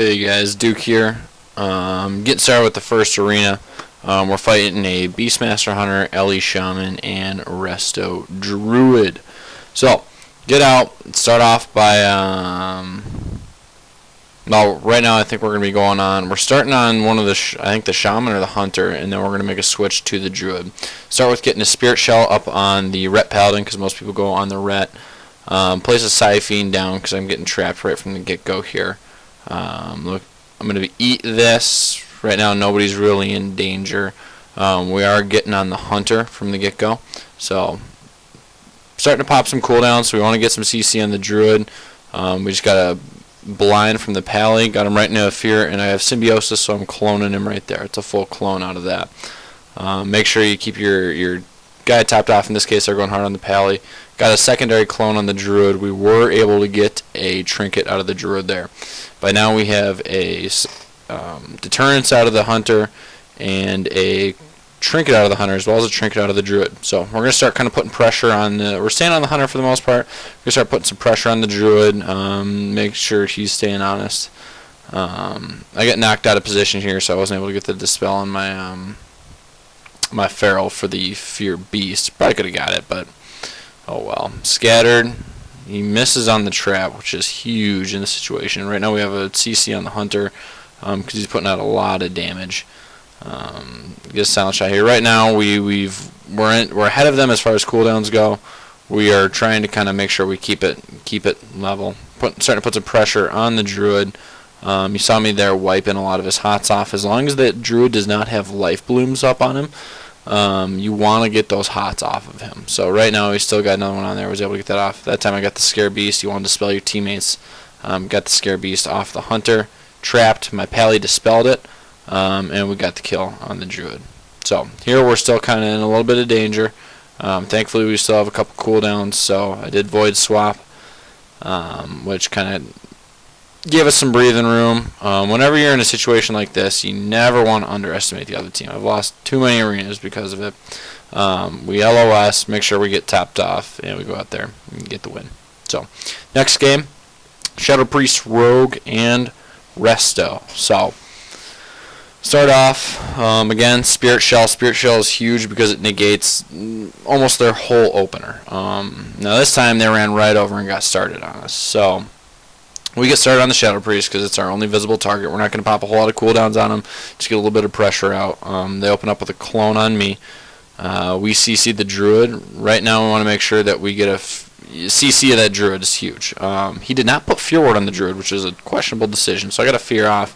Hey guys, Duke here. Getting started with the first arena. We're fighting a Beastmaster Hunter, Ellie Shaman, and Resto Druid. So, get out. Start off by, well, right now I think we're going to be going on, we're starting on one of the, I think the Shaman or the Hunter, and then we're going to make a switch to the Druid. Start with getting a Spirit Shell up on the Ret Paladin, because most people go on the Ret. Place a Siphene down, because I'm getting trapped right from the get-go here. Look, I'm going to eat this. Right now nobody's really in danger. We are getting on the Hunter from the get-go. So, starting to pop some cooldowns, so we want to get some CC on the Druid. We just got a blind from the Pally, got him right into a fear, and I have Symbiosis, so I'm cloning him right there. It's a full clone out of that. Make sure you keep your guy topped off. In this case, they're going hard on the Pally. Got a secondary clone on the Druid. We were able to get a trinket out of the Druid there. By now we have a deterrence out of the Hunter and a trinket out of the Hunter, as well as a trinket out of the Druid. So we're going to start kind of putting pressure on the, we're staying on the Hunter for the most part. We're going to start putting some pressure on the Druid, make sure he's staying honest. I got knocked out of position here, so I wasn't able to get the Dispel on my my Feral for the Fear Beast. Probably could have got it, but oh well. Scattered. He misses on the trap, which is huge in this situation. Right now we have a CC on the Hunter because he's putting out a lot of damage. Get a silent shot here. Right now we're ahead of them as far as cooldowns go. We are trying to kind of make sure we keep it level. Starting to put some pressure on the Druid. You saw me there wiping a lot of his hots off. As long as that Druid does not have life blooms up on him, you want to get those hots off of him. So right now he's still got another one on there. I was able to get that off. That time I got the Scare Beast. You want to dispel your teammates. Got the Scare Beast off the Hunter. Trapped. My Pally dispelled it. And we got the kill on the Druid. So here we're still kind of in a little bit of danger. Thankfully we still have a couple cooldowns. So I did Void Swap, which kind of gave us some breathing room. Whenever you're in a situation like this, you never want to underestimate the other team. I've lost too many arenas because of it. We LOS, make sure we get topped off, and we go out there and get the win. So, next game, Shadow Priest, Rogue, and Resto. So, start off, again, Spirit Shell. Spirit Shell is huge because it negates almost their whole opener. Now this time they ran right over and got started on us. So, we get started on the Shadow Priest because it's our only visible target. We're not going to pop a whole lot of cooldowns on him. Just get a little bit of pressure out. They open up with a clone on me. We CC the Druid. Right now we want to make sure that we get a CC of that Druid is huge. He did not put Fear Ward on the Druid, which is a questionable decision. So I got a Fear off.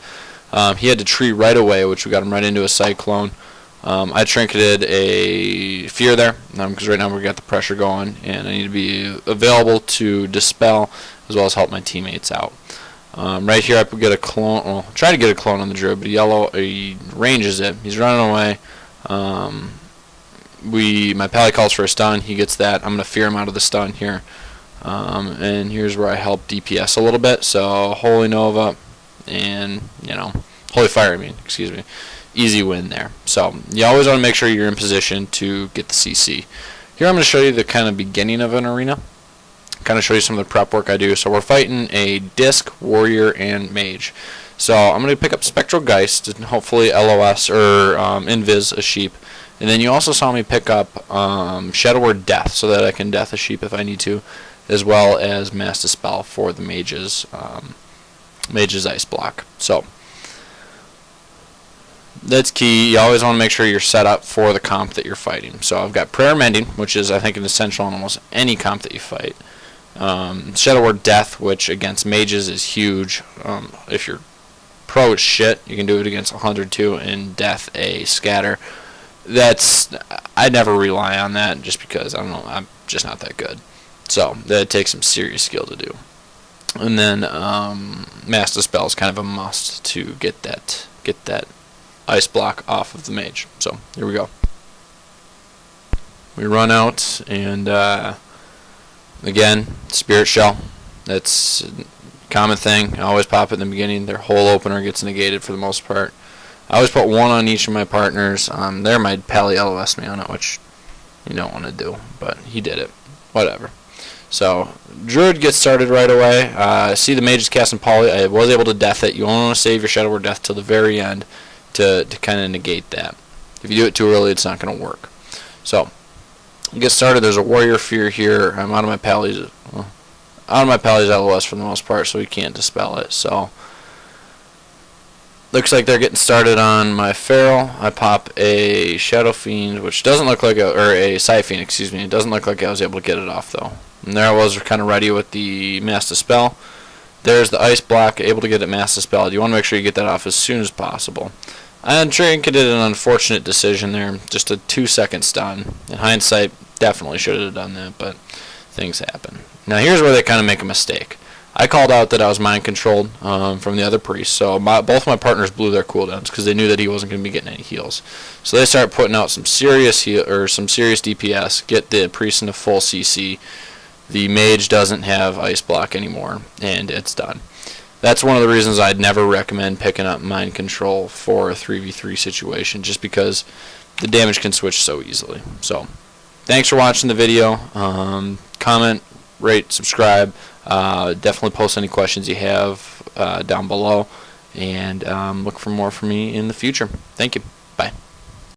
He had to tree right away, which we got him right into a Cyclone. I trinketed a Fear there because right now we got the pressure going, and I need to be available to dispel as well as help my teammates out. Right here I could get a clone, well, try to get a clone on the Druid, but he ranges it. He's running away. My Pally calls for a stun. He gets that. I'm going to Fear him out of the stun here. And here's where I help DPS a little bit. So Holy Nova and, Holy Fire, excuse me. Easy win there. So you always want to make sure you're in position to get the CC. Here I'm going to show you the kind of beginning of an arena. Kind of show you some of the prep work I do. So we're fighting a Disc, Warrior, and Mage. So I'm going to pick up Spectral Geist and hopefully LOS or Invis a sheep. And then you also saw me pick up Shadow Word Death so that I can death a sheep if I need to, as well as Mass Dispel for the Mage's Ice Block. So that's key. You always want to make sure you're set up for the comp that you're fighting. So I've got Prayer Mending, which is I think an essential in almost any comp that you fight. Shadow Word Death, which against mages is huge. If you're pro as shit, you can do it against 102 and Death a Scatter. I never rely on that just because I don't know, I'm just not that good. So that takes some serious skill to do. And then Mass Dispel is kind of a must to get that ice block off of the mage. So here we go. We run out and again, Spirit Shell. That's a common thing. I always pop it in the beginning. Their whole opener gets negated for the most part. I always put one on each of my partners. There my Pally LOS me on it, which you don't want to do, but he did it. Whatever. So Druid gets started right away. See the mage is casting Poly. I was able to death it. You only want to save your Shadow Word Death till the very end to kind of negate that. If you do it too early, it's not going to work. So get started. There's a Warrior Fear here. I'm out of my pallies. Out of my pallies LOS for the most part, so we can't dispel it. So looks like they're getting started on my Feral. I pop a Shadow Fiend, which doesn't look like a Psy Fiend, excuse me. It doesn't look like I was able to get it off though. And there I was, kind of ready with the Mass Dispel. There's the Ice Block, able to get it Mass Dispelled. You want to make sure you get that off as soon as possible. And Trinket did an unfortunate decision there, just a 2-second stun. In hindsight, definitely should have done that, but things happen. Now here's where they kind of make a mistake. I called out that I was mind controlled from the other priest, so both my partners blew their cooldowns because they knew that he wasn't going to be getting any heals. So they start putting out some serious some serious DPS, get the priest into full CC. The mage doesn't have ice block anymore, and it's done. That's one of the reasons I'd never recommend picking up mind control for a 3v3 situation, just because the damage can switch so easily. So thanks for watching the video. Comment, rate, subscribe. Definitely post any questions you have down below, and look for more from me in the future. Thank you.